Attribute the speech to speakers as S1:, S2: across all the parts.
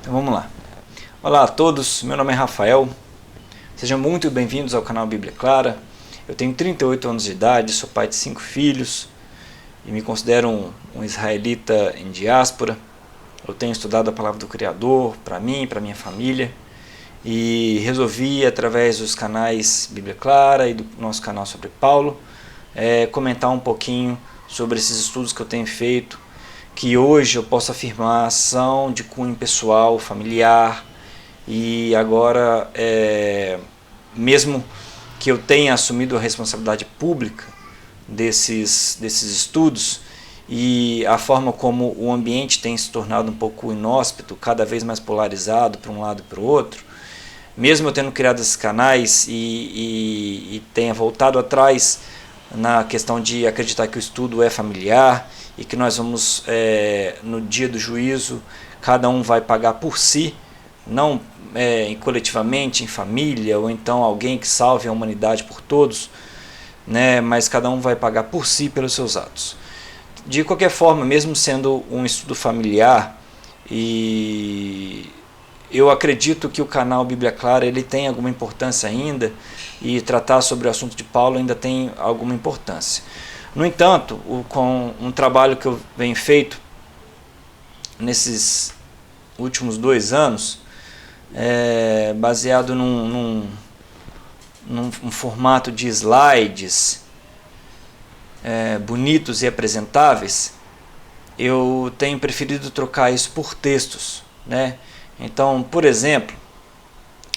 S1: Então vamos lá. Olá a todos, meu nome é Rafael. Sejam muito bem-vindos ao canal Bíblia Clara. Eu tenho 38 anos de idade, sou pai de 5 filhos e me considero um israelita em diáspora. Eu tenho estudado a palavra do Criador para mim, para minha família, e resolvi, através dos canais Bíblia Clara e do nosso canal sobre Paulo, comentar um pouquinho sobre esses estudos que eu tenho feito, que hoje eu posso afirmar são de cunho pessoal, familiar, e agora, mesmo que eu tenha assumido a responsabilidade pública desses estudos, e a forma como o ambiente tem se tornado um pouco inóspito, cada vez mais polarizado para um lado e para o outro, mesmo eu tendo criado esses canais e tenha voltado atrás na questão de acreditar que o estudo é familiar e que nós vamos, no dia do juízo, cada um vai pagar por si, não coletivamente, em família, ou então alguém que salve a humanidade por todos, né, mas cada um vai pagar por si pelos seus atos. De qualquer forma, mesmo sendo um estudo familiar, e eu acredito que o canal Bíblia Clara ele tem alguma importância ainda, e tratar sobre o assunto de Paulo ainda tem alguma importância. No entanto, com um trabalho que eu venho feito nesses últimos 2 anos, baseado num formato de slides bonitos e apresentáveis, eu tenho preferido trocar isso por textos, né? Então, por exemplo,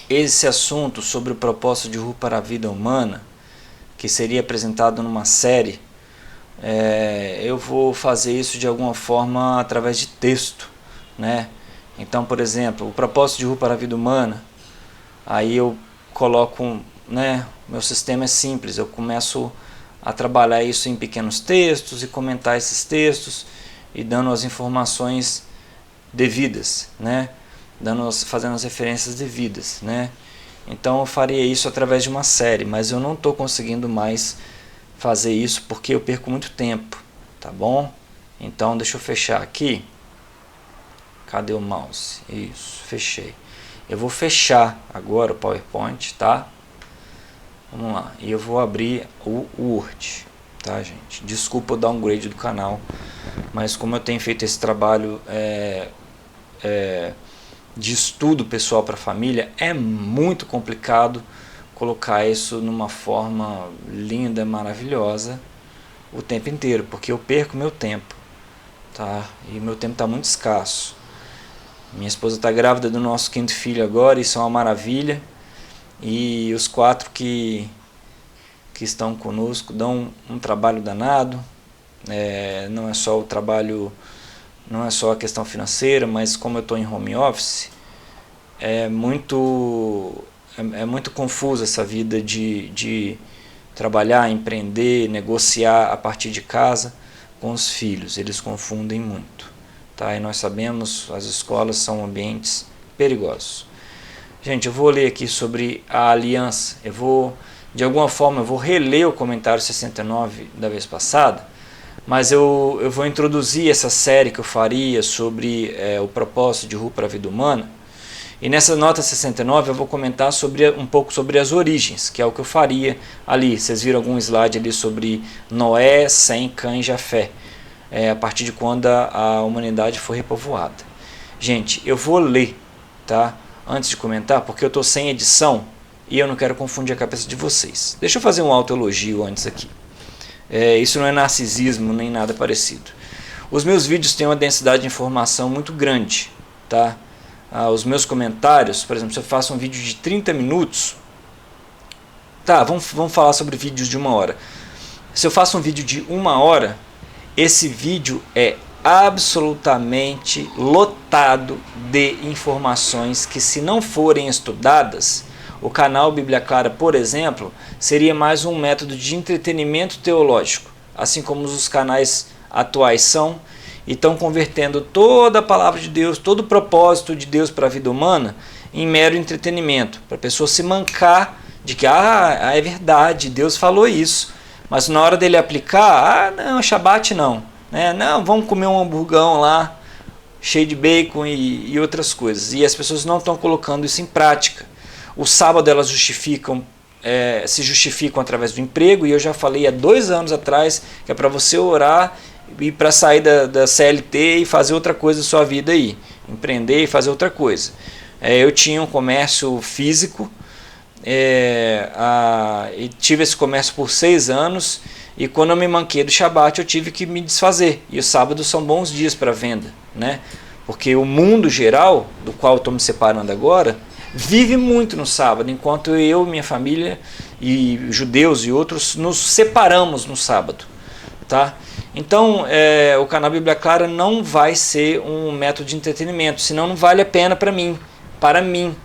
S1: esse assunto sobre o propósito de Ru para a vida humana, que seria apresentado numa série, eu vou fazer isso de alguma forma através de texto, né? Então, por exemplo, o propósito de Ru para a vida humana, aí eu coloco, né, meu sistema é simples, eu começo a trabalhar isso em pequenos textos e comentar esses textos e dando as informações devidas, né? Fazendo as referências devidas, né? Então eu faria isso através de uma série, mas eu não estou conseguindo mais fazer isso porque eu perco muito tempo, tá bom? Então deixa eu fechar aqui. Cadê o mouse? Isso, fechei. Eu vou fechar agora o PowerPoint, tá? Vamos lá, e eu vou abrir o Word, tá, gente? Desculpa o downgrade do canal, mas como eu tenho feito esse trabalho de estudo pessoal para a família, é muito complicado colocar isso numa forma linda, maravilhosa o tempo inteiro, porque eu perco meu tempo, tá? E meu tempo está muito escasso. Minha esposa está grávida do nosso 5º filho agora, isso é uma maravilha. E os 4 que estão conosco dão um trabalho danado. Não é só o trabalho, não é só a questão financeira, mas como eu estou em home office, é muito confusa essa vida de trabalhar, empreender, negociar a partir de casa com os filhos. Eles confundem muito, tá? E nós sabemos, as escolas são ambientes perigosos. Gente, eu vou ler aqui sobre a aliança. De alguma forma, eu vou reler o comentário 69 da vez passada, mas eu vou introduzir essa série que eu faria sobre o propósito de Ru para a vida humana. E nessa nota 69 eu vou comentar um pouco sobre as origens, que é o que eu faria ali. Vocês viram algum slide ali sobre Noé, Sem, Cã e Jafé, a partir de quando a humanidade foi repovoada. Gente, eu vou ler, tá? Antes de comentar, porque eu estou sem edição e eu não quero confundir a cabeça de vocês. Deixa eu fazer um autoelogio antes aqui. Isso não é narcisismo nem nada parecido. Os meus vídeos têm uma densidade de informação muito grande, tá? Os meus comentários, por exemplo, se eu faço um vídeo de 30 minutos, tá, vamos falar sobre vídeos de 1 hora. Se eu faço um vídeo de 1 hora, esse vídeo é absolutamente lotado de informações que, se não forem estudadas, o canal Bíblia Clara, por exemplo, seria mais um método de entretenimento teológico, assim como os canais atuais são, e estão convertendo toda a palavra de Deus, todo o propósito de Deus para a vida humana em mero entretenimento, para a pessoa se mancar de que é verdade, Deus falou isso, mas na hora dele aplicar, não, Shabat não. Não, vamos comer um hamburgão lá, cheio de bacon e outras coisas. E as pessoas não estão colocando isso em prática. O sábado elas se justificam através do emprego, e eu já falei há 2 anos atrás que é para você orar e para sair da CLT e fazer outra coisa da sua vida aí, empreender e fazer outra coisa. Eu tinha um comércio físico, e tive esse comércio por 6 anos, e quando eu me manquei do Shabat eu tive que me desfazer, e os sábados são bons dias para venda, né? Porque o mundo geral, do qual estou me separando agora, vive muito no sábado, enquanto eu, minha família e judeus e outros nos separamos no sábado, tá? Então o canal Bíblia Clara não vai ser um método de entretenimento, senão não vale a pena para mim,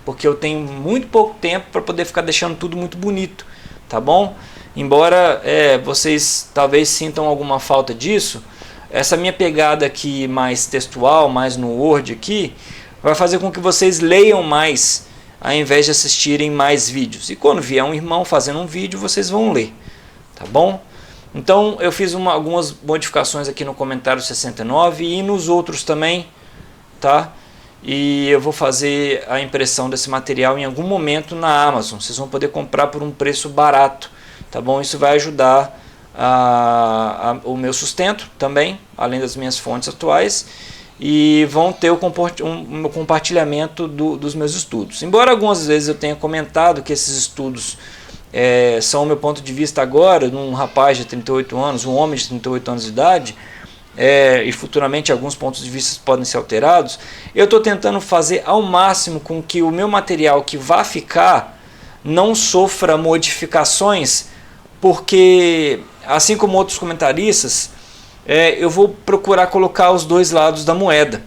S1: porque eu tenho muito pouco tempo para poder ficar deixando tudo muito bonito, tá bom? Embora vocês talvez sintam alguma falta disso, essa minha pegada aqui mais textual, mais no Word aqui, vai fazer com que vocês leiam mais, ao invés de assistirem mais vídeos. E quando vier um irmão fazendo um vídeo, vocês vão ler, tá bom? Então eu fiz algumas modificações aqui no comentário 69 e nos outros também, tá? E eu vou fazer a impressão desse material em algum momento na Amazon. Vocês vão poder comprar por um preço barato, tá bom? Isso vai ajudar o meu sustento também, além das minhas fontes atuais, e vão ter um compartilhamento dos meus estudos. Embora algumas vezes eu tenha comentado que esses estudos são o meu ponto de vista agora, num rapaz de 38 anos, um homem de 38 anos de idade, e futuramente alguns pontos de vista podem ser alterados, eu estou tentando fazer ao máximo com que o meu material que vá ficar não sofra modificações, porque, assim como outros comentaristas, eu vou procurar colocar os dois lados da moeda.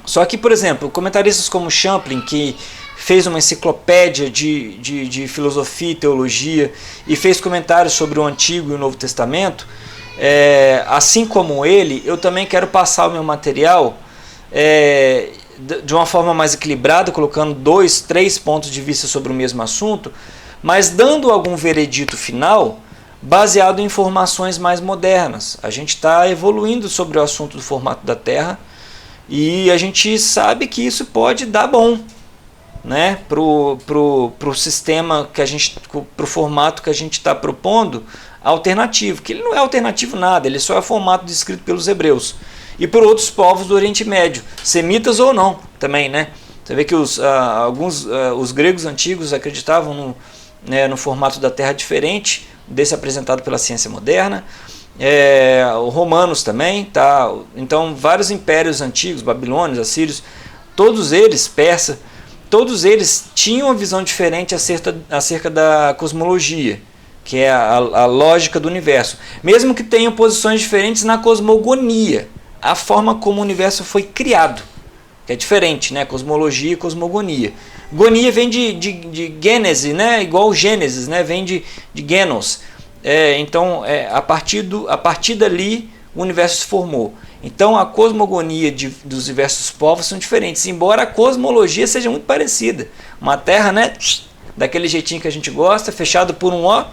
S1: Só que, por exemplo, comentaristas como Champlin, que fez uma enciclopédia de filosofia e teologia e fez comentários sobre o Antigo e o Novo Testamento, assim como ele, eu também quero passar o meu material de uma forma mais equilibrada, colocando 2, 3 pontos de vista sobre o mesmo assunto, mas dando algum veredito final baseado em informações mais modernas. A gente está evoluindo sobre o assunto do formato da Terra e a gente sabe que isso pode dar bom, né, pro sistema que a gente, pro formato que a gente está propondo, alternativo, que ele não é alternativo nada, ele só é o formato descrito pelos hebreus e por outros povos do Oriente Médio, semitas ou não, também, né? Você vê que os gregos antigos acreditavam no formato da Terra diferente desse apresentado pela ciência moderna, os romanos também, tá? Então vários impérios antigos, babilônios, assírios, todos eles, persa, todos eles tinham uma visão diferente acerca da cosmologia, que é a lógica do universo, mesmo que tenham posições diferentes na cosmogonia, a forma como o universo foi criado, que é diferente, né? Cosmologia e cosmogonia. Gonia vem de Gênese, né? Igual Gênesis, né? Vem de Genos. Então, a partir dali, o universo se formou. Então, a cosmogonia dos diversos povos são diferentes, embora a cosmologia seja muito parecida. Uma terra, né? Daquele jeitinho que a gente gosta, fechado por um ó,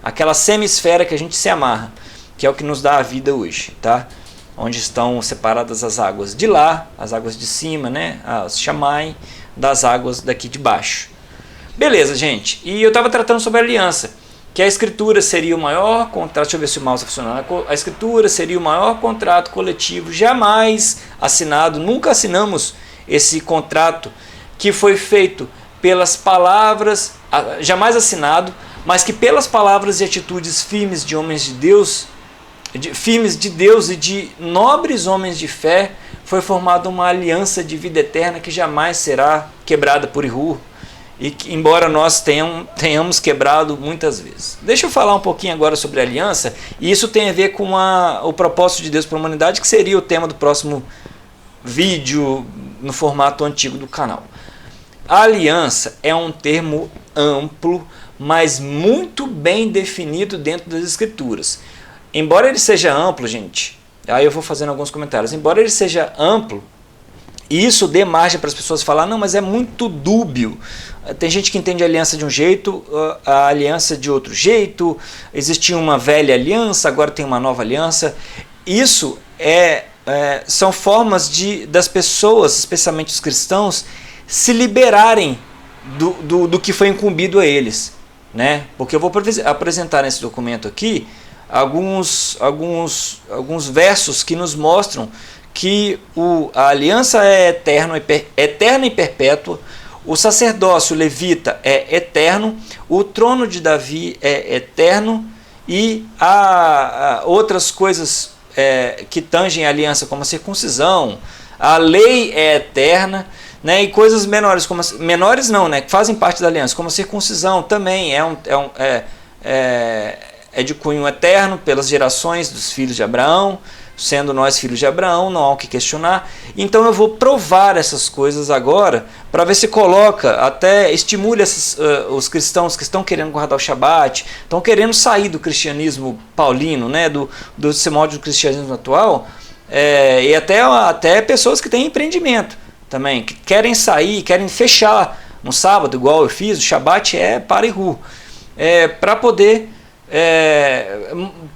S1: aquela semisfera que a gente se amarra, que é o que nos dá a vida hoje, tá? Onde estão separadas as águas de lá, as águas de cima, né? As Shammai, das águas daqui de baixo. Beleza, gente. E eu estava tratando sobre a aliança, que a escritura seria o maior contrato. Deixa eu ver se o mouse está funcionando. A escritura seria o maior contrato coletivo jamais assinado. Nunca assinamos esse contrato que foi feito pelas palavras, jamais assinado, mas que pelas palavras e atitudes firmes de homens de Deus, firmes de Deus e de nobres homens de fé, foi formada uma aliança de vida eterna que jamais será quebrada por Ihu, e que, embora nós tenhamos quebrado muitas vezes. Deixa eu falar um pouquinho agora sobre a aliança, e isso tem a ver com o propósito de Deus para a humanidade, que seria o tema do próximo vídeo no formato antigo do canal. A aliança é um termo amplo, mas muito bem definido dentro das Escrituras. Embora ele seja amplo, gente, aí eu vou fazendo alguns comentários, embora ele seja amplo, e isso dê margem para as pessoas falar, não, mas é muito dúbio. Tem gente que entende a aliança de um jeito, a aliança de outro jeito, existia uma velha aliança, agora tem uma nova aliança. Isso é são formas das pessoas, especialmente os cristãos, se liberarem do que foi incumbido a eles, né? Porque eu vou apresentar nesse documento aqui alguns versos que nos mostram que a aliança é eterna e perpétua, o sacerdócio levita é eterno, o trono de Davi é eterno, e há outras coisas que tangem a aliança, como a circuncisão, a lei é eterna, né, e coisas menores, menores não, né, que fazem parte da aliança, como a circuncisão também é de cunho eterno pelas gerações dos filhos de Abraão, sendo nós filhos de Abraão, não há o que questionar. Então eu vou provar essas coisas agora, para ver se estimule os cristãos que estão querendo guardar o Shabat, estão querendo sair do cristianismo paulino, né, desse modo do cristianismo atual, e até pessoas que têm empreendimento também, que querem sair, querem fechar no sábado, igual eu fiz, o Shabat é para Ihu, para poder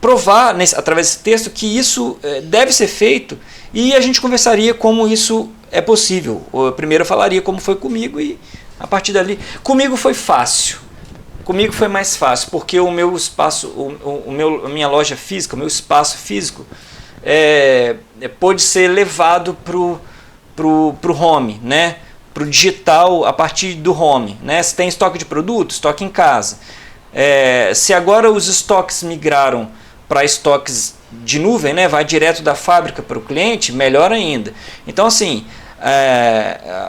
S1: provar através desse texto que isso deve ser feito, e a gente conversaria como isso é possível. Primeiro eu falaria como foi comigo, e a partir dali, comigo foi fácil, comigo foi mais fácil, porque o meu espaço, a minha loja física, o meu espaço físico pôde ser levado pro home, né? Pro digital a partir do home, né? Se tem estoque de produto, estoque em casa. Se agora os estoques migraram para estoques de nuvem, né, vai direto da fábrica para o cliente, melhor ainda. Então, assim,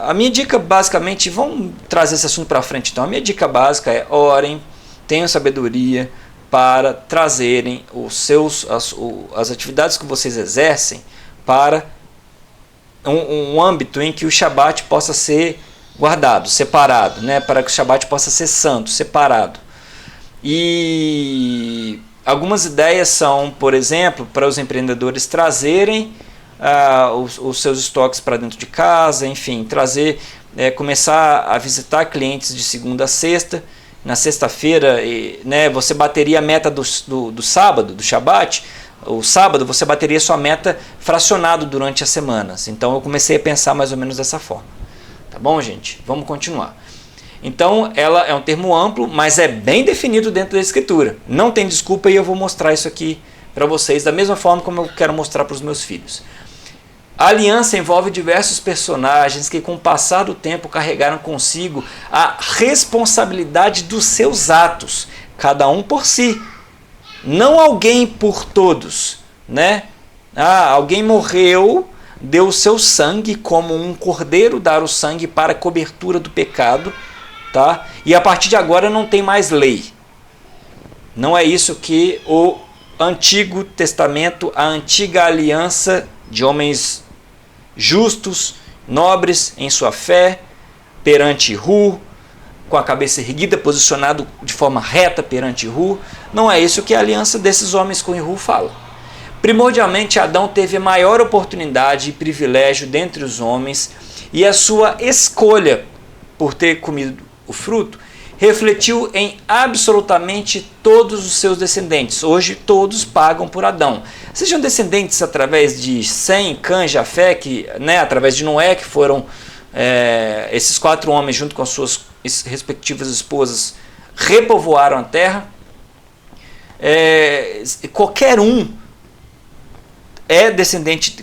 S1: a minha dica basicamente, vamos trazer esse assunto para frente. Então, a minha dica básica é: orem, tenham sabedoria para trazerem as atividades que vocês exercem para um âmbito em que o Shabat possa ser guardado, separado, né, para que o Shabat possa ser santo, separado. E algumas ideias são, por exemplo, para os empreendedores trazerem os seus estoques para dentro de casa, enfim, começar a visitar clientes de segunda a sexta. Na sexta-feira, né, você bateria a meta do sábado, do Shabat. O sábado você bateria sua meta fracionado durante as semanas. Então eu comecei a pensar mais ou menos dessa forma. Tá bom, gente? Vamos continuar. Então, ela é um termo amplo, mas é bem definido dentro da Escritura. Não tem desculpa, e eu vou mostrar isso aqui para vocês, da mesma forma como eu quero mostrar para os meus filhos. A aliança envolve diversos personagens que, com o passar do tempo, carregaram consigo a responsabilidade dos seus atos, cada um por si. Não alguém por todos, né? Alguém morreu, deu o seu sangue, como um cordeiro dar o sangue para a cobertura do pecado, tá? E a partir de agora não tem mais lei. Não é isso que o Antigo Testamento, a antiga aliança de homens justos, nobres em sua fé, perante Ihu, com a cabeça erguida, posicionado de forma reta perante Ihu, não é isso que a aliança desses homens com Ihu fala. Primordialmente, Adão teve a maior oportunidade e privilégio dentre os homens, e a sua escolha por ter comido o fruto refletiu em absolutamente todos os seus descendentes. Hoje todos pagam por Adão. Sejam descendentes através de Sem, Cã, Jafé, né, através de Noé, que foram esses 4 homens junto com as suas respectivas esposas repovoaram a terra. Qualquer um que é descendente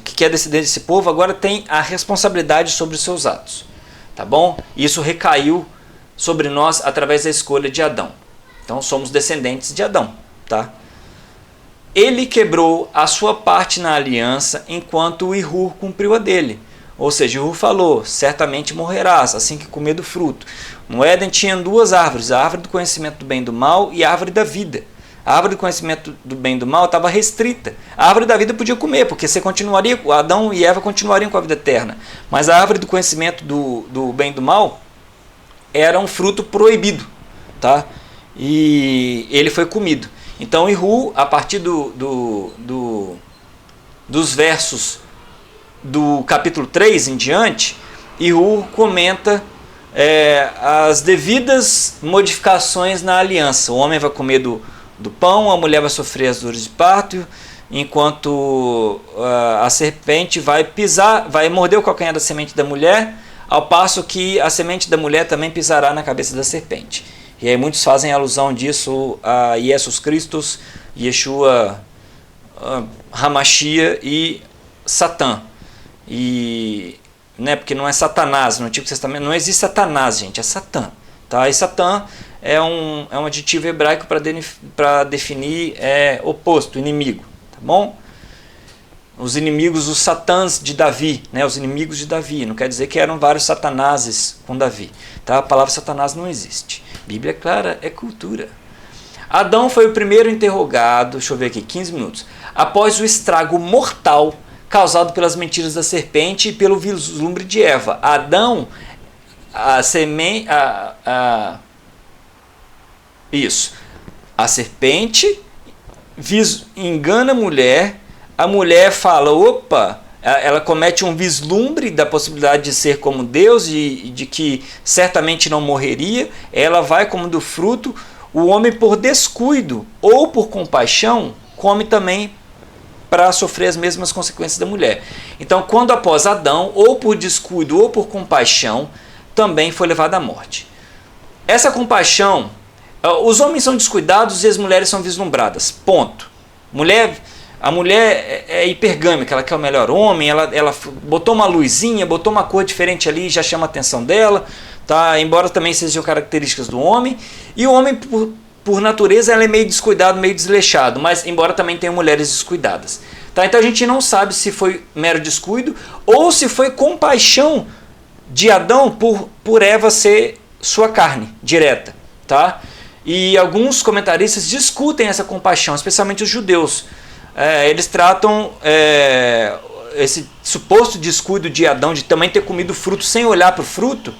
S1: desse povo agora tem a responsabilidade sobre os seus atos, tá bom? Isso recaiu sobre nós através da escolha de Adão. Então somos descendentes de Adão, tá? Ele quebrou a sua parte na aliança enquanto o Ihu cumpriu a dele. Ou seja, Ihu falou: certamente morrerás assim que comer do fruto. No Éden tinha 2 árvores, a árvore do conhecimento do bem e do mal e a árvore da vida. A árvore do conhecimento do bem e do mal estava restrita. A árvore da vida podia comer, porque Adão e Eva continuariam com a vida eterna. Mas a árvore do conhecimento do bem e do mal era um fruto proibido, tá? E ele foi comido. Então Ihu, a partir dos versos do capítulo 3 em diante, Ihu comenta as devidas modificações na aliança. O homem vai comer do pão, a mulher vai sofrer as dores de parto, enquanto a serpente vai morder o calcanhar da semente da mulher, ao passo que a semente da mulher também pisará na cabeça da serpente. E aí muitos fazem alusão disso a Jesus Cristo, Yeshua, Hamashia e Satã. E, né, porque não é Satanás, no Antigo Testamento não existe Satanás, gente, é Satã. Tá? E Satã é um adjetivo hebraico para definir oposto, inimigo. Tá bom? Os inimigos, os satãs de Davi, né? Os inimigos de Davi, não quer dizer que eram vários satanases com Davi. Tá? A palavra Satanás não existe. Bíblia é clara, é cultura. Adão foi o primeiro interrogado, deixa eu ver aqui, 15 minutos, após o estrago mortal causado pelas mentiras da serpente e pelo vislumbre de Eva. Adão, a serpente engana a mulher fala, opa, ela comete um vislumbre da possibilidade de ser como Deus e de que certamente não morreria, ela vai como do fruto, o homem por descuido ou por compaixão come também para sofrer as mesmas consequências da mulher. Então, quando após Adão, ou por descuido ou por compaixão, também foi levado à morte. Essa compaixão, os homens são descuidados e as mulheres são vislumbradas, ponto. A mulher é hipergâmica, ela quer o melhor homem, ela botou uma luzinha, botou uma cor diferente ali, já chama a atenção dela, tá? Embora também sejam características do homem. E o homem, por natureza, ela é meio descuidado, meio desleixado, mas embora também tenha mulheres descuidadas. Tá? Então a gente não sabe se foi mero descuido ou se foi compaixão de Adão por Eva ser sua carne direta. Tá? E alguns comentaristas discutem essa compaixão, especialmente os judeus. Eles tratam esse suposto descuido de Adão de também ter comido fruto sem olhar para o fruto,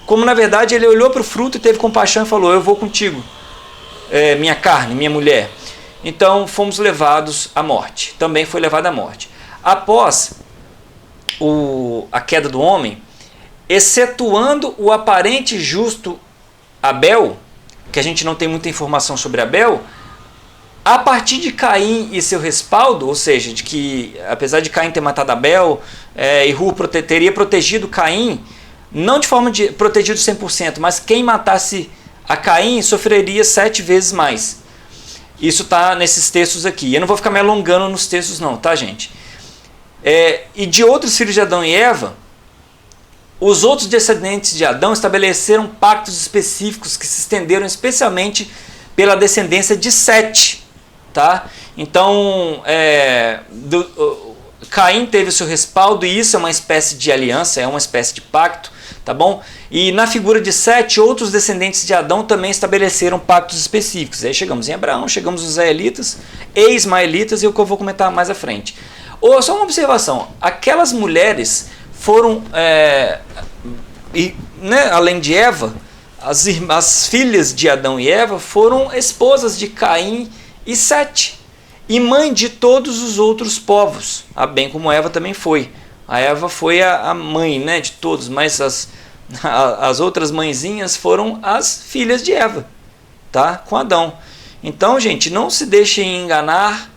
S1: como na verdade ele olhou para o fruto e teve compaixão e falou, eu vou contigo, minha carne, minha mulher. Então fomos levados à morte, também foi levado à morte. Após a queda do homem, excetuando o aparente justo Abel, que a gente não tem muita informação sobre Abel, a partir de Caim e seu respaldo, ou seja, de que apesar de Caim ter matado Abel, Ehu teria protegido Caim, não de forma de protegido 100%, mas quem matasse a Caim sofreria 7 vezes mais. Isso está nesses textos aqui. Eu não vou ficar me alongando nos textos não, tá, gente? E de outros filhos de Adão e Eva, os outros descendentes de Adão estabeleceram pactos específicos que se estenderam especialmente pela descendência de Sete. Tá? Então, Caim teve o seu respaldo e isso é uma espécie de aliança, é uma espécie de pacto, tá bom? E na figura de Sete, outros descendentes de Adão também estabeleceram pactos específicos. Aí chegamos em Abraão, chegamos nos israelitas e ismaelitas, e o que eu vou comentar mais à frente. Só uma observação, aquelas mulheres foram, além de Eva, as filhas de Adão e Eva foram esposas de Caim e Sete, e mãe de todos os outros povos, bem como Eva também foi. A Eva foi a mãe, né, de todos, mas as outras mãezinhas foram as filhas de Eva, tá? Com Adão. Então, gente, não se deixem enganar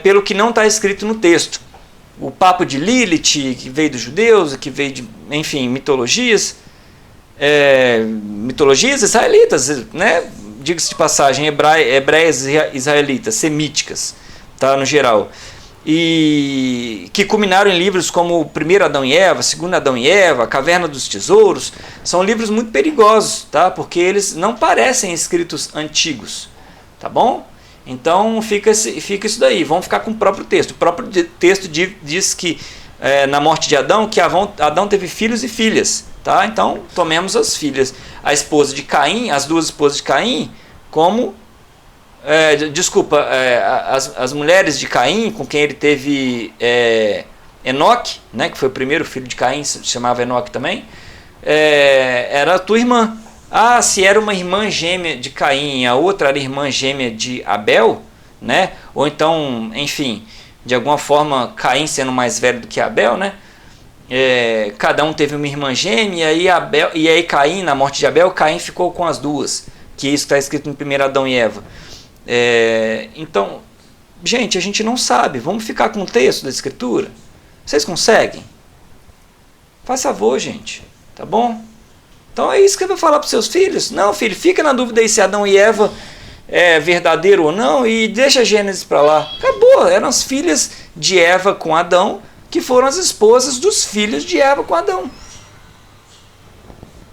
S1: pelo que não está escrito no texto. O papo de Lilith, que veio dos judeus, que veio de, enfim, mitologias israelitas, né? Diga-se de passagem, hebreias israelitas, semíticas, tá, no geral, e que culminaram em livros como o Primeiro Adão e Eva, Segundo Adão e Eva, A Caverna dos Tesouros. São livros muito perigosos, tá, porque eles não parecem escritos antigos, tá bom? Então fica isso daí, vamos ficar com o próprio texto. O próprio texto diz que na morte de Adão, que Adão teve filhos e filhas. Tá? Então, tomemos as filhas, a esposa de Caim, as duas esposas de Caim, como, as mulheres de Caim, com quem ele teve Enoque, né, que foi o primeiro filho de Caim, se chamava Enoque também, era a tua irmã. Se era uma irmã gêmea de Caim, a outra era irmã gêmea de Abel, né? Ou então, enfim, de alguma forma, Caim sendo mais velho do que Abel, né? Cada um teve uma irmã gêmea, e aí Caim, na morte de Abel, Caim ficou com as duas, que isso está escrito em 1 Adão e Eva. Então, Gente, a gente não sabe. Vamos ficar com o texto da Escritura? Vocês conseguem? Faz favor, gente. Tá bom? Então é isso que eu vou falar para os seus filhos. Não, filho, fica na dúvida aí se Adão e Eva é verdadeiro ou não e deixa Gênesis para lá. Acabou. Eram as filhas de Eva com Adão que foram as esposas dos filhos de Eva com Adão.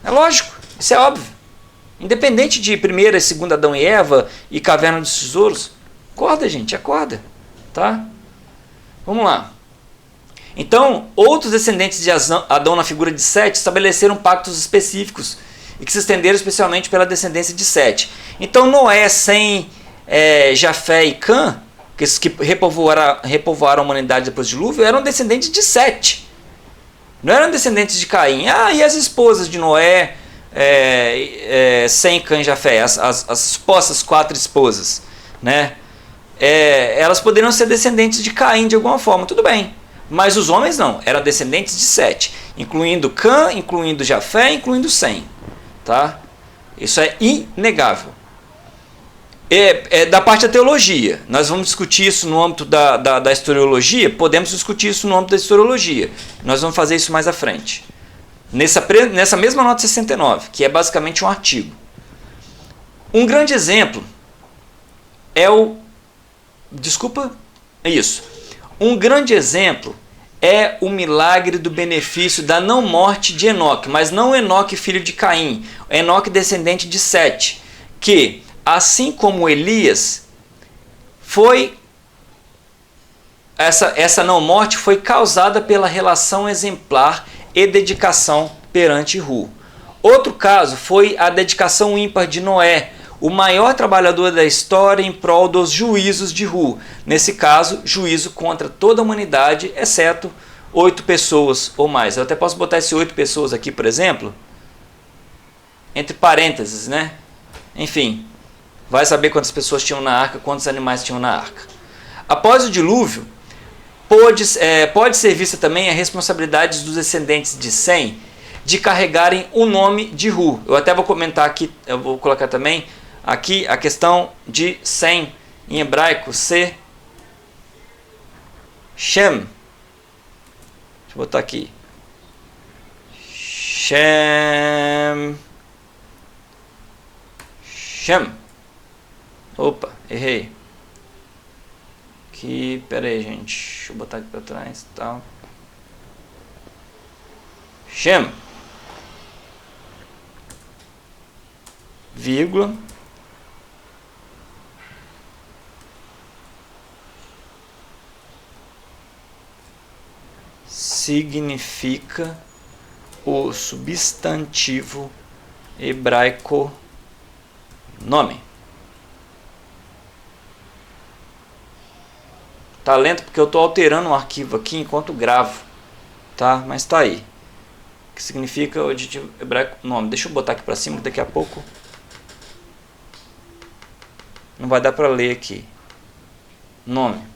S1: É lógico. Isso é óbvio. Independente de primeira e segunda Adão e Eva e Caverna dos Tesouros. Acorda, gente. Acorda. Tá? Vamos lá. Então, outros descendentes de Adão na figura de Sete estabeleceram pactos específicos e que se estenderam especialmente pela descendência de Sete. Então, Noé, Sem, Jafé e Cã, que repovoaram a humanidade depois do dilúvio, eram descendentes de Sete. Não eram descendentes de Caim. E as esposas de Noé, Sem, Cã e Jafé, as supostas 4 esposas, né? Elas poderiam ser descendentes de Caim de alguma forma, tudo bem. Mas os homens não, eram descendentes de Sete, incluindo Cã, incluindo Jafé, incluindo Sem. Tá? Isso é inegável. Da parte da teologia, nós vamos discutir isso no âmbito da historiologia, podemos discutir isso no âmbito da historiologia. Nós vamos fazer isso mais à frente. Nessa mesma nota 69, que é basicamente um artigo. Um grande exemplo é o... Desculpa, é isso. Um grande exemplo é o milagre do benefício da não morte de Enoque, mas não Enoque filho de Caim, Enoque descendente de Sete, que, assim como Elias, essa não morte foi causada pela relação exemplar e dedicação perante Ru. Outro caso foi a dedicação ímpar de Noé, o maior trabalhador da história em prol dos juízos de Ru. Nesse caso, juízo contra toda a humanidade, exceto 8 pessoas ou mais. Eu até posso botar esse 8 pessoas aqui, por exemplo, entre parênteses, né? Enfim, vai saber quantas pessoas tinham na arca, quantos animais tinham na arca. Após o dilúvio, pode ser vista também a responsabilidade dos descendentes de Sem de carregarem o nome de Ru. Eu até vou comentar aqui, eu vou colocar também aqui a questão de Sem, em hebraico, Shem. Deixa eu botar aqui. Shem. Opa, errei. Aqui, pera aí, gente. Deixa eu botar aqui para trás, tá? Shem. Vírgula. Significa o substantivo hebraico nome. Tá lento porque eu estou alterando um arquivo aqui enquanto gravo, tá? Mas tá aí. Que significa o adjetivo hebraico nome. Deixa eu botar aqui para cima, daqui a pouco não vai dar para ler aqui. Nome.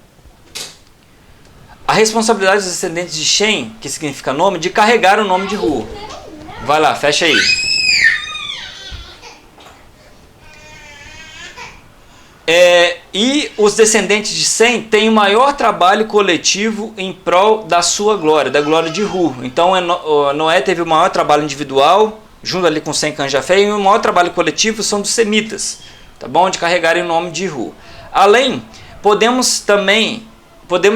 S1: A responsabilidade dos descendentes de Shem, que significa nome, de carregar o nome de Ru. Vai lá, fecha aí. E os descendentes de Sem têm o maior trabalho coletivo em prol da sua glória, da glória de Ru. Então Noé teve o maior trabalho individual, junto ali com Sem, Cã e Jafé, e o maior trabalho coletivo são dos semitas, tá bom? De carregarem o nome de Ru. Além, podemos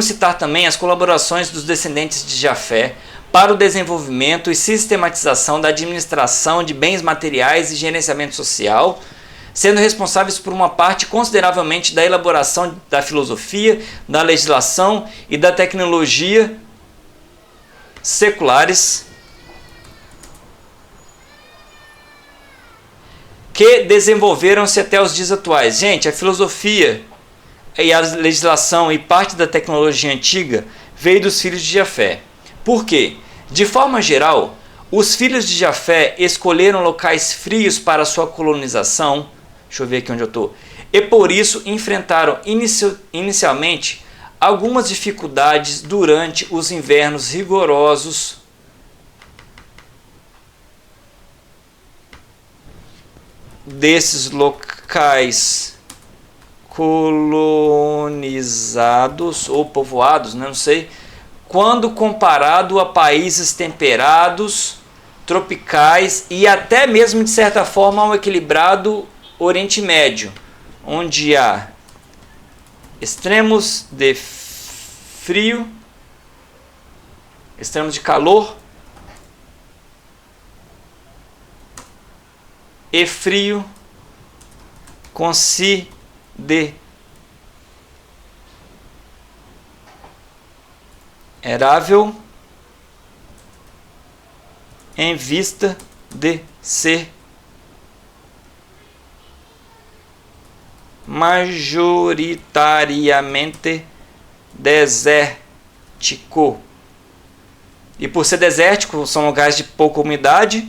S1: citar também as colaborações dos descendentes de Jafé para o desenvolvimento e sistematização da administração de bens materiais e gerenciamento social, sendo responsáveis por uma parte consideravelmente da elaboração da filosofia, da legislação e da tecnologia seculares que desenvolveram-se até os dias atuais. Gente, a filosofia e a legislação e parte da tecnologia antiga veio dos filhos de Jafé. Por quê? De forma geral, os filhos de Jafé escolheram locais frios para sua colonização. Deixa eu ver aqui onde eu estou. E por isso enfrentaram inicialmente algumas dificuldades durante os invernos rigorosos desses locais colonizados ou povoados, né, não sei, quando comparado a países temperados, tropicais e até mesmo de certa forma ao equilibrado Oriente Médio, onde há extremos de frio, extremos de calor e frio considerável em vista de ser majoritariamente desértico. E por ser desértico, são lugares de pouca umidade,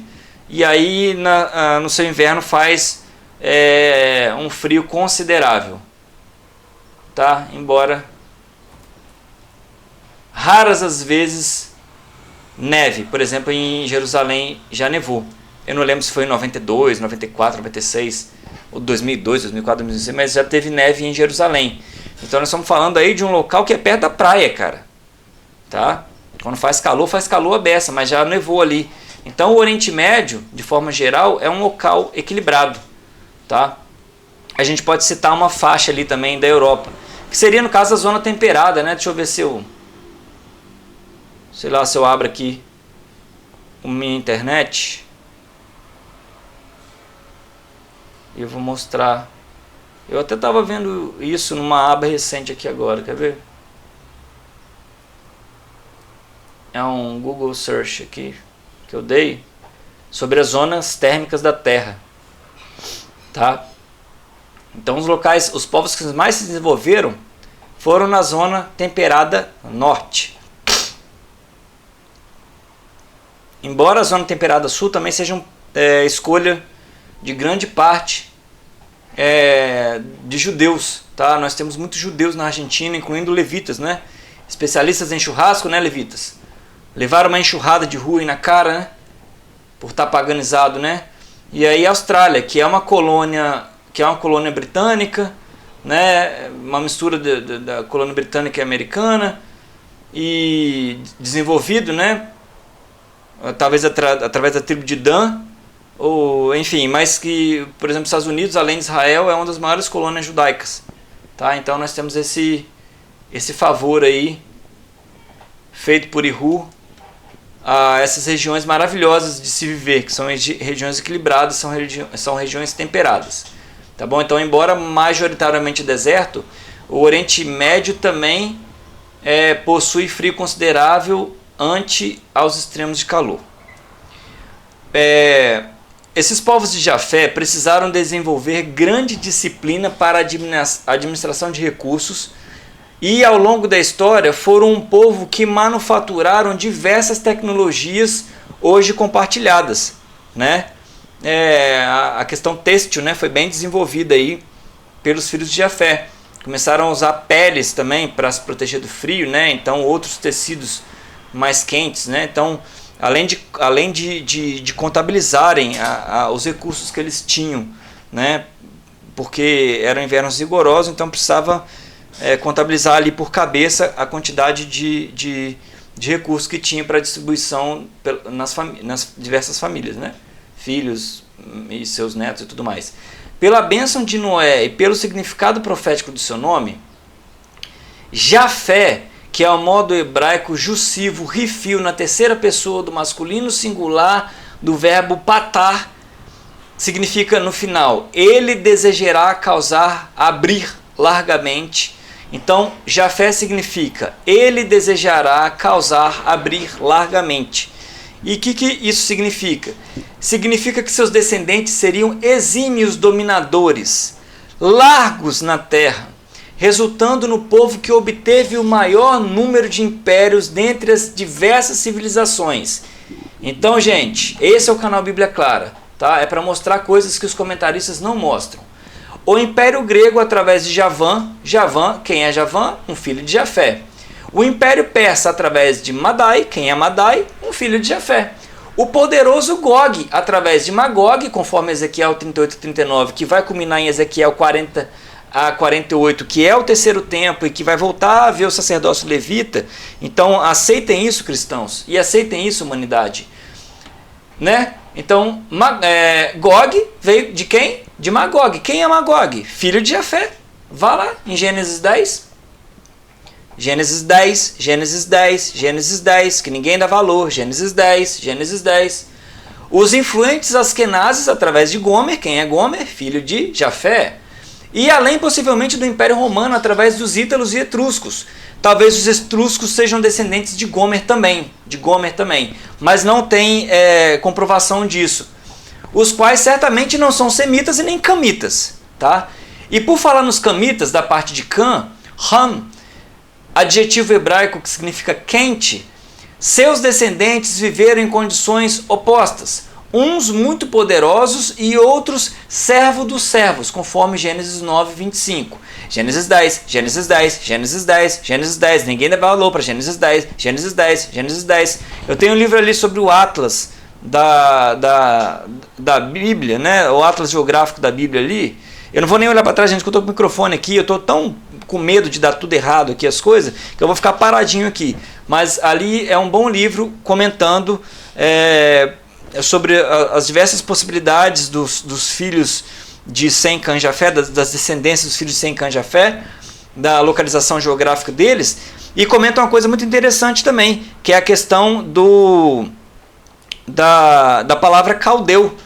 S1: e aí no seu inverno faz um frio considerável, tá? Embora raras as vezes neve, por exemplo, em Jerusalém já nevou. Eu não lembro se foi em 92, 94, 96, ou 2002, 2004, 2006, mas já teve neve em Jerusalém. Então nós estamos falando aí de um local que é perto da praia, cara, tá? Quando faz calor a beça, mas já nevou ali. Então o Oriente Médio, de forma geral, é um local equilibrado, tá? A gente pode citar uma faixa ali também da Europa, que seria no caso a zona temperada, né? Deixa eu ver se eu, sei lá, se eu abro aqui a minha internet e eu vou mostrar. Eu até estava vendo isso numa aba recente aqui agora, quer ver? É um Google Search aqui que eu dei sobre as zonas térmicas da Terra, tá? Então os povos que mais se desenvolveram foram na zona temperada norte. Embora a zona temperada sul também seja escolha de grande parte de judeus, tá? Nós temos muitos judeus na Argentina, incluindo levitas, né? Especialistas em churrasco, né, levitas? Levaram uma enxurrada de ruim na cara, né? Por estar paganizado, né? E aí a Austrália, que é uma colônia britânica, né? Uma mistura da colônia britânica e americana, e desenvolvido, né? Talvez através da tribo de Dan, ou enfim, mas que, por exemplo, os Estados Unidos, além de Israel, é uma das maiores colônias judaicas, tá? Então nós temos esse favor aí feito por Ihu a essas regiões maravilhosas de se viver, que são regiões equilibradas, são regiões temperadas, tá bom? Então, embora majoritariamente deserto, o Oriente Médio também possui frio considerável ante aos extremos de calor. Esses povos de Jafé precisaram desenvolver grande disciplina para a administração de recursos, e ao longo da história foram um povo que manufaturaram diversas tecnologias hoje compartilhadas, né? A questão têxtil, né, foi bem desenvolvida aí pelos filhos de Jafé. Começaram a usar peles também para se proteger do frio, né? Então outros tecidos mais quentes, né? Então além de contabilizarem os recursos que eles tinham, né? Porque eram invernos rigorosos, então precisava contabilizar ali por cabeça a quantidade de recursos que tinha para distribuição nas diversas famílias, né? Filhos e seus netos e tudo mais. Pela bênção de Noé e pelo significado profético do seu nome, Jafé, que é o modo hebraico jussivo rifio na terceira pessoa do masculino singular do verbo patar, significa no final, ele desejará causar abrir largamente. Então, Jafé significa, ele desejará causar abrir largamente. E o que isso significa? Significa que seus descendentes seriam exímios dominadores, largos na terra, resultando no povo que obteve o maior número de impérios dentre as diversas civilizações. Então, gente, esse é o canal Bíblia Clara, tá? É para mostrar coisas que os comentaristas não mostram. O Império Grego através de Javã, quem é Javã? Um filho de Jafé. O Império Persa através de Madai, quem é Madai? Um filho de Jafé. O poderoso Gog através de Magog, conforme Ezequiel 38 e 39, que vai culminar em Ezequiel 40 a 48, que é o terceiro templo e que vai voltar a ver o sacerdócio levita. Então aceitem isso, cristãos, e aceitem isso, humanidade, né? Então Gog veio de quem? De Magog. Quem é Magog? Filho de Jafé. Vá lá em Gênesis 10. Gênesis 10, Gênesis 10, Gênesis 10, que ninguém dá valor. Gênesis 10, Gênesis 10. Os influentes askenazes através de Gomer. Quem é Gomer? Filho de Jafé. E além possivelmente do Império Romano através dos ítalos e etruscos. Talvez os etruscos sejam descendentes de Gomer também, mas não tem comprovação disso. Os quais certamente não são semitas e nem camitas, tá? E por falar nos camitas da parte de Cã, Ham, adjetivo hebraico que significa quente, seus descendentes viveram em condições opostas, uns muito poderosos e outros servo dos servos, conforme Gênesis 9, 25. Gênesis 10, Gênesis 10, Gênesis 10, Gênesis 10. Ninguém dá valor para Gênesis 10, Gênesis 10, Gênesis 10. Eu tenho um livro ali sobre o Atlas da Bíblia, né? O Atlas geográfico da Bíblia ali. Eu não vou nem olhar para trás, gente, que eu estou com o microfone aqui. Eu estou tão com medo de dar tudo errado aqui as coisas, que eu vou ficar paradinho aqui. Mas ali é um bom livro comentando sobre as diversas possibilidades dos filhos de Sem, Cã, Jafé, das descendências dos filhos de Sem, Cã, Jafé, da localização geográfica deles, e comenta uma coisa muito interessante também, que é a questão da palavra caldeu,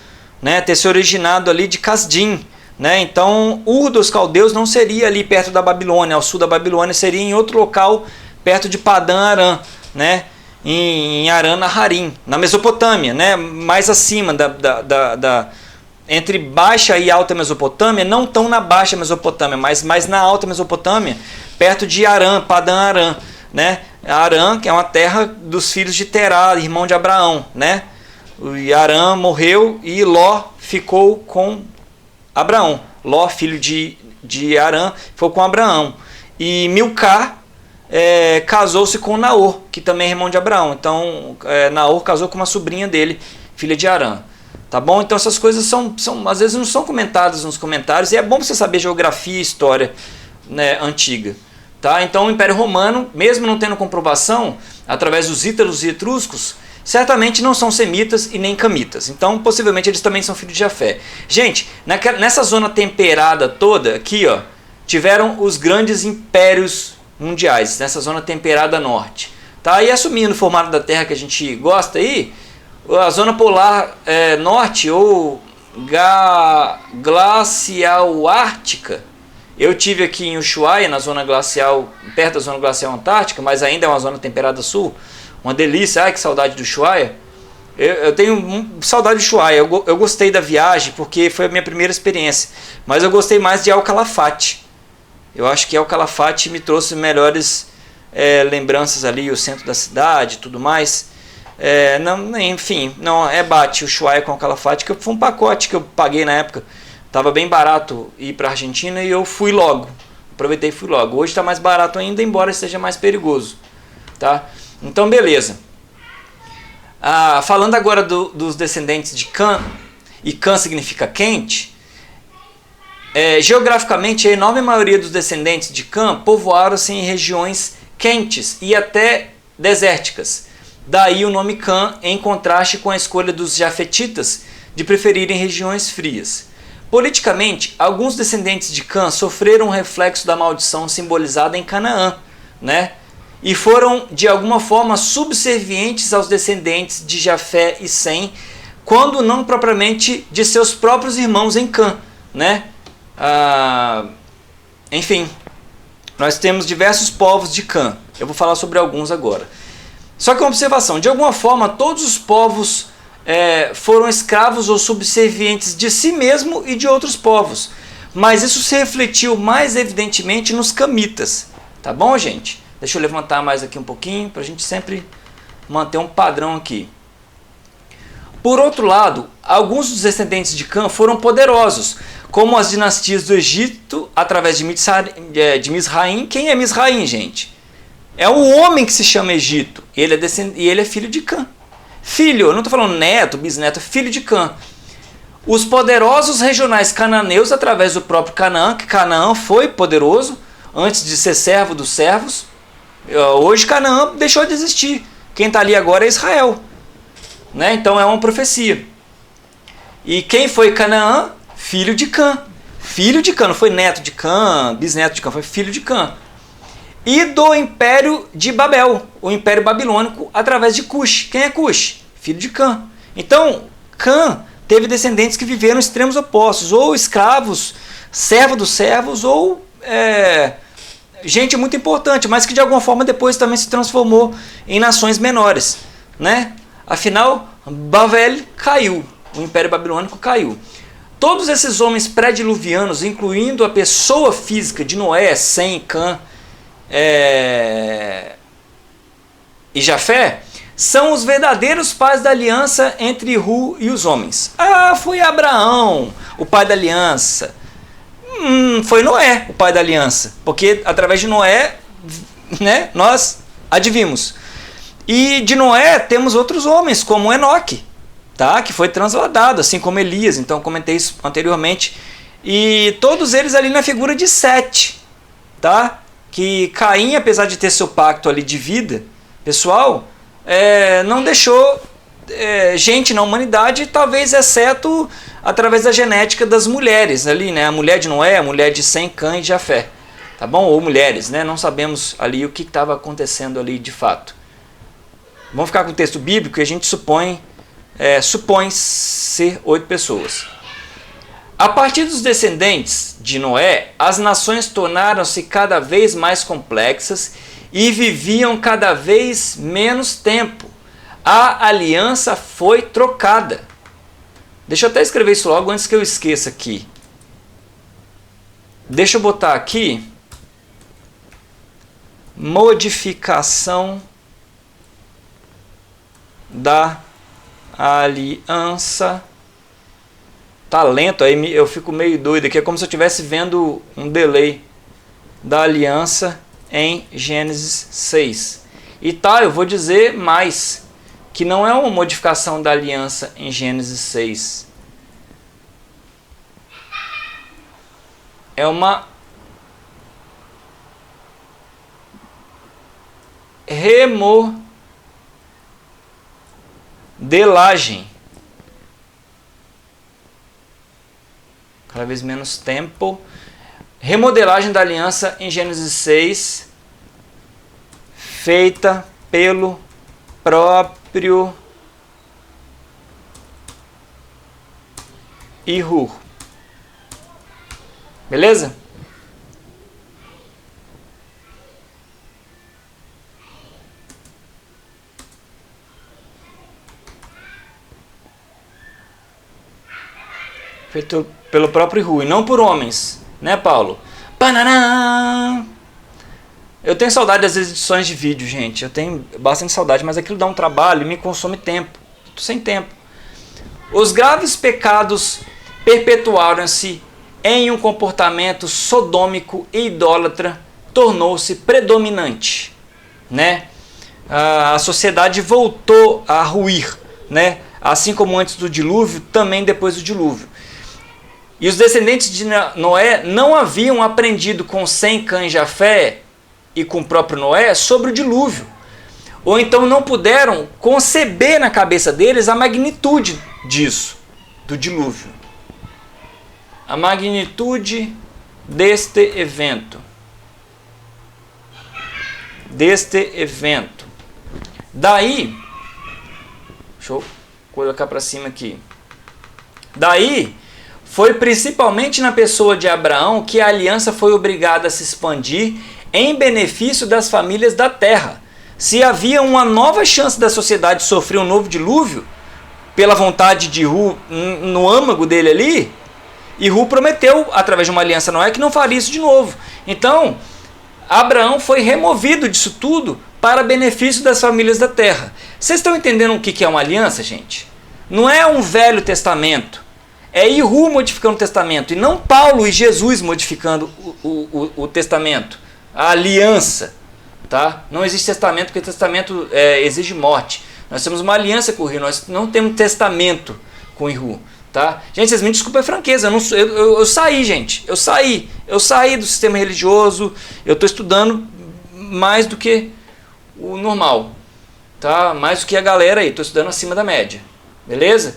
S1: né, ter se originado ali de Casdim, né? Então Ur dos caldeus não seria ali perto da Babilônia, ao sul da Babilônia, seria em outro local perto de Padã Arã, né? Em Arã Naharim, na Mesopotâmia, né? Mais acima entre Baixa e Alta Mesopotâmia, não tão na Baixa Mesopotâmia, mas mais na Alta Mesopotâmia, perto de Arã, Padã Arã, né? Arã, que é uma terra dos filhos de Terá, irmão de Abraão, né? E Arã morreu e Ló ficou com Abraão. Ló, filho de Arã, ficou com Abraão. E Milcá casou-se com Naor, que também é irmão de Abraão. Então, Naor casou com uma sobrinha dele, filha de Arã. Tá bom? Então essas coisas às vezes não são comentadas nos comentários, e é bom você saber geografia e história, né, antiga. Tá? Então o Império Romano, mesmo não tendo comprovação, através dos ítalos e etruscos, certamente não são semitas e nem camitas. Então possivelmente eles também são filhos de Jafé. Gente, nessa zona temperada toda, aqui, ó, tiveram os grandes impérios mundiais, nessa zona temperada norte. Tá? E assumindo o formato da Terra que a gente gosta aí, a zona polar norte ou glacial ártica, eu tive aqui em Ushuaia, na zona glacial, perto da zona glacial antártica, mas ainda é uma zona temperada sul, uma delícia. Ai, que saudade do Ushuaia. Eu tenho saudade de Ushuaia. Eu gostei da viagem porque foi a minha primeira experiência, mas eu gostei mais de El Calafate. Eu acho que El Calafate me trouxe melhores lembranças ali, o centro da cidade e tudo mais. Enfim, não bate o Ushuaia com o Calafate, que foi um pacote que eu paguei na época. Estava bem barato ir para a Argentina e eu fui logo. Aproveitei e fui logo. Hoje está mais barato ainda, embora esteja mais perigoso. Tá? Então, beleza. Falando agora dos descendentes de Cã, e Cã significa quente, geograficamente a enorme maioria dos descendentes de Cã povoaram-se em regiões quentes e até desérticas. Daí o nome Cã, em contraste com a escolha dos jafetitas de preferirem regiões frias. Politicamente, alguns descendentes de Cã sofreram um reflexo da maldição simbolizada em Canaã, né? E foram de alguma forma subservientes aos descendentes de Jafé e Sem, quando não propriamente de seus próprios irmãos em Cã, né? Enfim, nós temos diversos povos de Cã. Eu vou falar sobre alguns agora. Só que uma observação, de alguma forma todos os povos foram escravos ou subservientes de si mesmo e de outros povos. Mas isso se refletiu mais evidentemente nos camitas. Tá bom, gente? Deixa eu levantar mais aqui um pouquinho para a gente sempre manter um padrão aqui. Por outro lado, alguns dos descendentes de Cã foram poderosos, como as dinastias do Egito através de Misraim. Quem é Misraim, gente? É o homem que se chama Egito, e ele é filho de Cã. Filho, eu não estou falando neto, bisneto, filho de Cã. os poderosos regionais cananeus através do próprio Canaã, que Canaã foi poderoso antes de ser servo dos servos. Hoje Canaã deixou de existir. Quem está ali agora é Israel, né? Então é uma profecia. E quem foi Canaã? Filho de Cã. Filho de Cã, não foi neto de Cã, bisneto de Cã, foi filho de Cã. E do Império de Babel, o Império Babilônico, através de Cush. Quem é Cush? Filho de Cã. Então, Cã teve descendentes que viveram extremos opostos, ou escravos, servo dos servos, ou gente muito importante, mas que de alguma forma depois também se transformou em nações menores, né? Afinal, Babel caiu, o Império Babilônico caiu. Todos esses homens pré-diluvianos, incluindo a pessoa física de Noé, Sem, Cã e Jafé, são os verdadeiros pais da aliança entre Ru e os homens. Foi Abraão, o pai da aliança. Foi Noé, o pai da aliança. Porque através de Noé, né, nós advimos. E de Noé temos outros homens, como Enoque, tá? Que foi transladado, assim como Elias. Então comentei isso anteriormente. E todos eles ali na figura de Sete, tá? Que Caim, apesar de ter seu pacto ali de vida pessoal, não deixou gente na humanidade, talvez exceto através da genética das mulheres ali, né? A mulher de Noé, a mulher de Sem, Cã e Jafé, tá bom? Ou mulheres, né? Não sabemos ali o que estava acontecendo ali de fato. Vamos ficar com o texto bíblico e a gente supõe ser 8 pessoas. A partir dos descendentes de Noé, as nações tornaram-se cada vez mais complexas e viviam cada vez menos tempo. A aliança foi trocada. Deixa eu até escrever isso logo antes que eu esqueça aqui. Deixa eu botar aqui modificação da aliança. Tá lento, aí eu fico meio doido aqui, é como se eu estivesse vendo um delay da aliança em Gênesis 6. E tá, eu vou dizer mais, que não é uma modificação da aliança em Gênesis 6. É uma remodelagem. Cada vez menos tempo. Remodelagem da aliança em Gênesis 6, feita pelo próprio Hu. Beleza? Feito pelo próprio Hu e não por homens, né, Paulo? Bananã! Eu tenho saudade das edições de vídeo, gente. Eu tenho bastante saudade, mas aquilo dá um trabalho e me consome tempo. Tô sem tempo. Os graves pecados perpetuaram-se em um comportamento sodômico e idólatra, tornou-se predominante, né? A sociedade voltou a ruir, né? Assim como antes do dilúvio, também depois do dilúvio. E os descendentes de Noé não haviam aprendido com Sem, Cã e Jafé e com o próprio Noé sobre o dilúvio. Ou então não puderam conceber na cabeça deles a magnitude disso, do dilúvio. A magnitude deste evento. Daí, deixa eu colocar para cima aqui. Daí, foi principalmente na pessoa de Abraão que a aliança foi obrigada a se expandir em benefício das famílias da terra. Se havia uma nova chance da sociedade sofrer um novo dilúvio, pela vontade de Hu, no âmago dele ali, e Hu prometeu, através de uma aliança Noé, que não faria isso de novo. Então, Abraão foi removido disso tudo para benefício das famílias da terra. Vocês estão entendendo o que é uma aliança, gente? Não é um Velho Testamento. É Hu modificando o testamento e não Paulo e Jesus modificando o testamento, a aliança, tá? Não existe testamento porque testamento exige morte. Nós temos uma aliança com o Hu, nós não temos testamento com o Hu, Tá? Gente, vocês me desculpem a franqueza, eu saí, gente. Eu saí do sistema religioso, eu estou estudando mais do que o normal. Tá? Mais do que a galera aí, estou estudando acima da média. Beleza?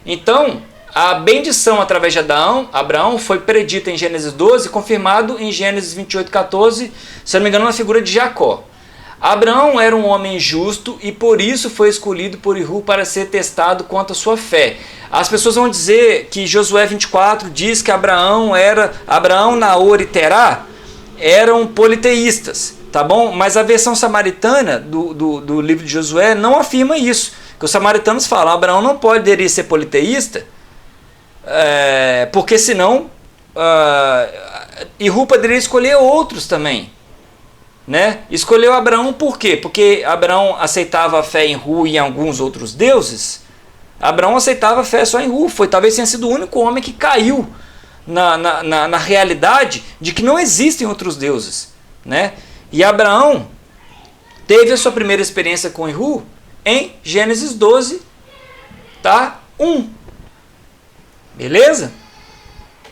S1: Então, a bendição através de Abraão foi predita em Gênesis 12, confirmado em Gênesis 28:14, se não me engano, na figura de Jacó. Abraão era um homem justo e por isso foi escolhido por Ihu para ser testado quanto à sua fé. As pessoas vão dizer que Josué 24 diz que Abraão, Naor e Terá eram politeístas, tá bom? Mas a versão samaritana do livro de Josué não afirma isso. Que os samaritanos falam, Abraão não poderia ser politeísta, porque senão Ihu poderia escolher outros também. Né? Escolheu Abraão por quê? Porque Abraão aceitava a fé em Ru e em alguns outros deuses. Abraão aceitava a fé só em Ru. Talvez tenha sido o único homem que caiu na realidade de que não existem outros deuses. Né? E Abraão teve a sua primeira experiência com Ru em Gênesis 12, tá? 1. Beleza?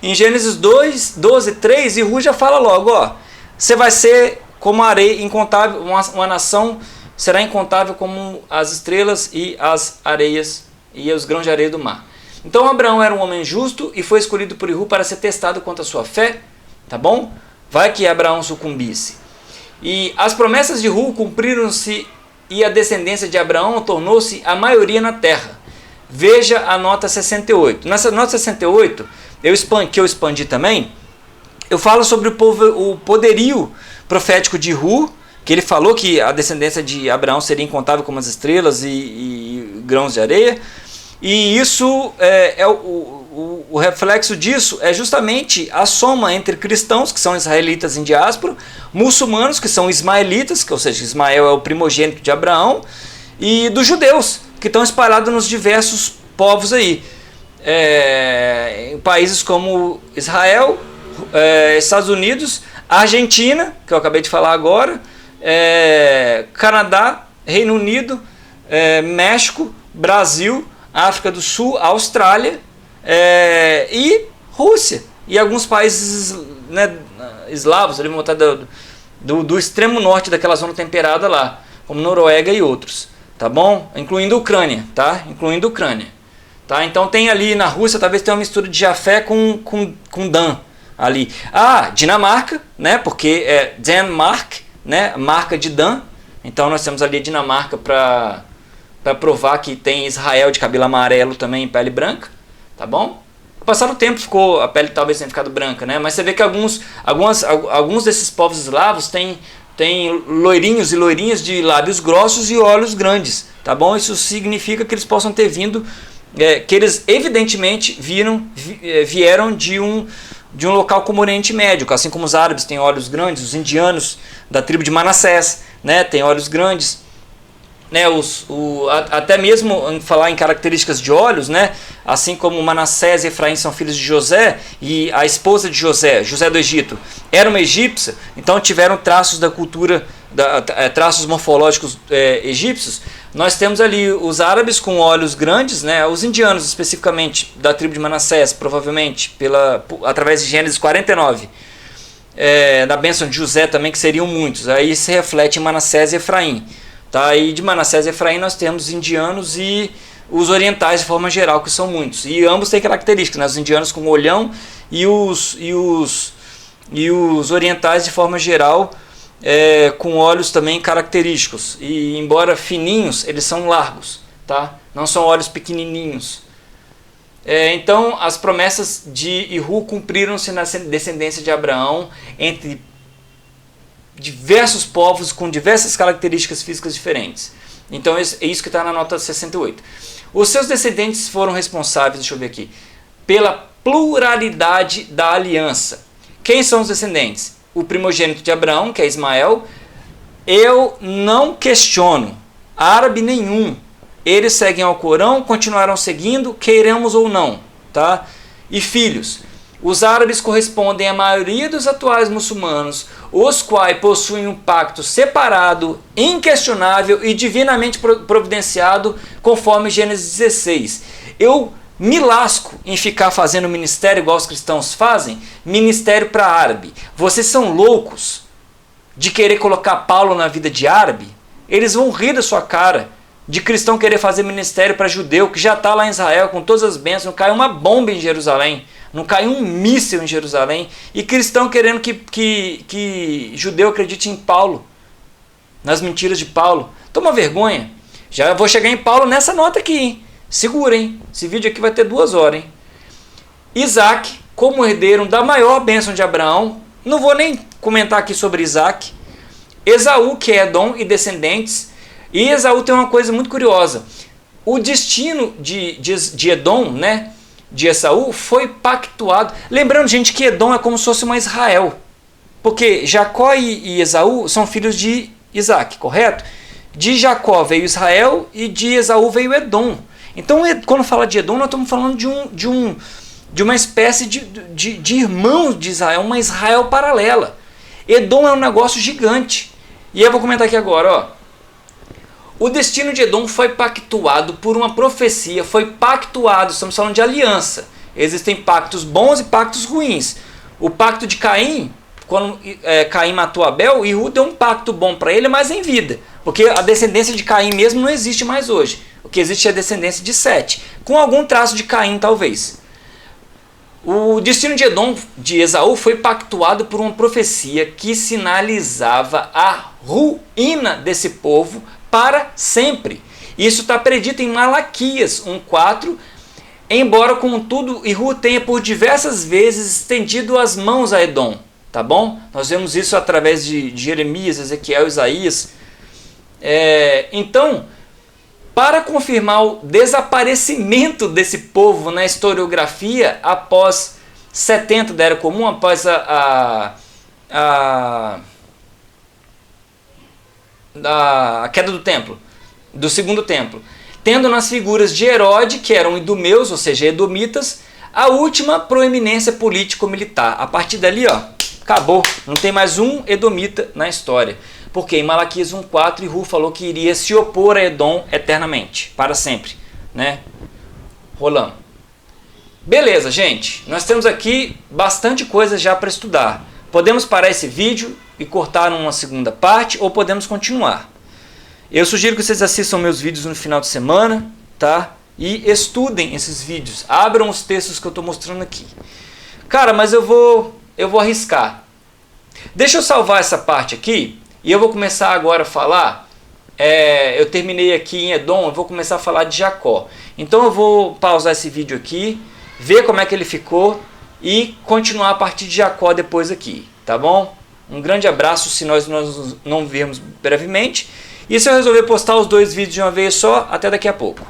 S1: Em Gênesis 12, 3, Ihu já fala logo, ó, você vai ser como a areia incontável, uma nação será incontável como as estrelas e as areias e os grãos de areia do mar. Então Abraão era um homem justo e foi escolhido por Ihu para ser testado quanto à sua fé, tá bom? Vai que Abraão sucumbisse. E as promessas de Ihu cumpriram-se e a descendência de Abraão tornou-se a maioria na terra. Veja a nota 68. Nessa nota 68, que eu expandi também, eu falo sobre o poderio profético de Ihu, que ele falou que a descendência de Abraão seria incontável como as estrelas e grãos de areia. E isso o reflexo disso é justamente a soma entre cristãos, que são israelitas em diáspora, muçulmanos, que são ismaelitas, ou seja, Ismael é o primogênito de Abraão, e dos judeus, que estão espalhados nos diversos povos aí. Em países como Israel, Estados Unidos, Argentina, que eu acabei de falar agora, Canadá, Reino Unido, México, Brasil, África do Sul, Austrália e Rússia. E alguns países, né, eslavos, ali, do extremo norte daquela zona temperada lá, como Noruega e outros. Tá bom? Incluindo Ucrânia, tá? Incluindo Ucrânia. Tá? Então tem ali na Rússia, talvez tenha uma mistura de Jafé com Dan. Ali. Dinamarca, né? Porque é Denmark, né? Marca de Dan. Então nós temos ali a Dinamarca para provar que tem Israel de cabelo amarelo também, pele branca, tá bom? Com o passar do tempo a pele talvez tenha ficado branca, né? Mas você vê que alguns desses povos eslavos têm loirinhos e loirinhas de lábios grossos e olhos grandes, tá bom? Isso significa que eles possam ter vindo, que eles evidentemente vieram de um local como o Oriente Médio, assim como os árabes têm olhos grandes, os indianos da tribo de Manassés, né, têm olhos grandes, né, até mesmo falar em características de olhos, né, assim como Manassés e Efraim são filhos de José, e a esposa de José do Egito, era uma egípcia, então tiveram traços da cultura, traços morfológicos egípcios. Nós temos ali os árabes com olhos grandes, né, os indianos especificamente da tribo de Manassés, provavelmente através de Gênesis 49, da bênção de José também, que seriam muitos. Aí se reflete em Manassés e Efraim. Tá? E de Manassés e Efraim nós temos os indianos e os orientais de forma geral, que são muitos. E ambos têm características, né? Os indianos com olhão e os orientais de forma geral com olhos também característicos. E embora fininhos, eles são largos, tá? Não são olhos pequenininhos. Então as promessas de Ihu cumpriram-se na descendência de Abraão entre diversos povos com diversas características físicas diferentes. Então é isso que está na nota 68. Os seus descendentes foram responsáveis, deixa eu ver aqui, pela pluralidade da aliança. Quem são os descendentes? O primogênito de Abraão, que é Ismael. Eu não questiono árabe nenhum. Eles seguem ao Corão, continuarão seguindo, queiramos ou não. Tá? E filhos. Os árabes correspondem à maioria dos atuais muçulmanos, os quais possuem um pacto separado, inquestionável e divinamente providenciado, conforme Gênesis 16. Eu me lasco em ficar fazendo ministério igual os cristãos fazem, ministério para árabe. Vocês são loucos de querer colocar Paulo na vida de árabe? Eles vão rir da sua cara, de cristão querer fazer ministério para judeu, que já está lá em Israel com todas as bênçãos, não caiu uma bomba em Jerusalém, não caiu um míssil em Jerusalém, e cristão querendo que judeu acredite em Paulo, nas mentiras de Paulo. Toma vergonha. Já vou chegar em Paulo nessa nota aqui, hein? Segura, hein? Esse vídeo aqui vai ter 2 horas, hein? Isaac, como herdeiro da maior bênção de Abraão, não vou nem comentar aqui sobre Isaac. Esaú, que é Edom e descendentes. E Esaú tem uma coisa muito curiosa. O destino de Edom, né, de Esaú, foi pactuado. Lembrando, gente, que Edom é como se fosse uma Israel. Porque Jacó e Esaú são filhos de Isaac, correto? De Jacó veio Israel e de Esaú veio Edom. Então, quando fala de Edom, nós estamos falando de uma espécie de irmãos de Israel, uma Israel paralela. Edom é um negócio gigante. E eu vou comentar aqui agora, ó. O destino de Edom foi pactuado por uma profecia, foi pactuado, estamos falando de aliança. Existem pactos bons e pactos ruins. O pacto de Caim, quando Caim matou Abel, Ihu deu um pacto bom para ele, mas em vida. Porque a descendência de Caim mesmo não existe mais hoje. O que existe é a descendência de Sete, com algum traço de Caim talvez. O destino de Edom, de Esaú, foi pactuado por uma profecia que sinalizava a ruína desse povo para sempre. Isso está predito em Malaquias 1,4, embora contudo Ihu tenha por diversas vezes estendido as mãos a Edom, tá bom? Nós vemos isso através de Jeremias, Ezequiel, Isaías. Então, para confirmar o desaparecimento desse povo na historiografia após 70 da Era Comum, após a queda do templo, do segundo templo, tendo nas figuras de Herode, que eram idumeus, ou seja, edomitas, a última proeminência político-militar. A partir dali, ó, acabou, não tem mais um edomita na história. Porque em Malaquias 1,4, Ihu falou que iria se opor a Edom eternamente, para sempre, né? Rolando. Beleza, gente. Nós temos aqui bastante coisa já para estudar. Podemos parar esse vídeo e cortar numa segunda parte, ou podemos continuar. Eu sugiro que vocês assistam meus vídeos no final de semana, tá? E estudem esses vídeos. Abram os textos que eu estou mostrando aqui. Cara, mas eu vou arriscar. Deixa eu salvar essa parte aqui. E eu vou começar agora a falar, eu terminei aqui em Edom, eu vou começar a falar de Jacó. Então eu vou pausar esse vídeo aqui, ver como é que ele ficou e continuar a partir de Jacó depois aqui, tá bom? Um grande abraço se nós não virmos brevemente. E se eu resolver postar os 2 vídeos de uma vez só, até daqui a pouco.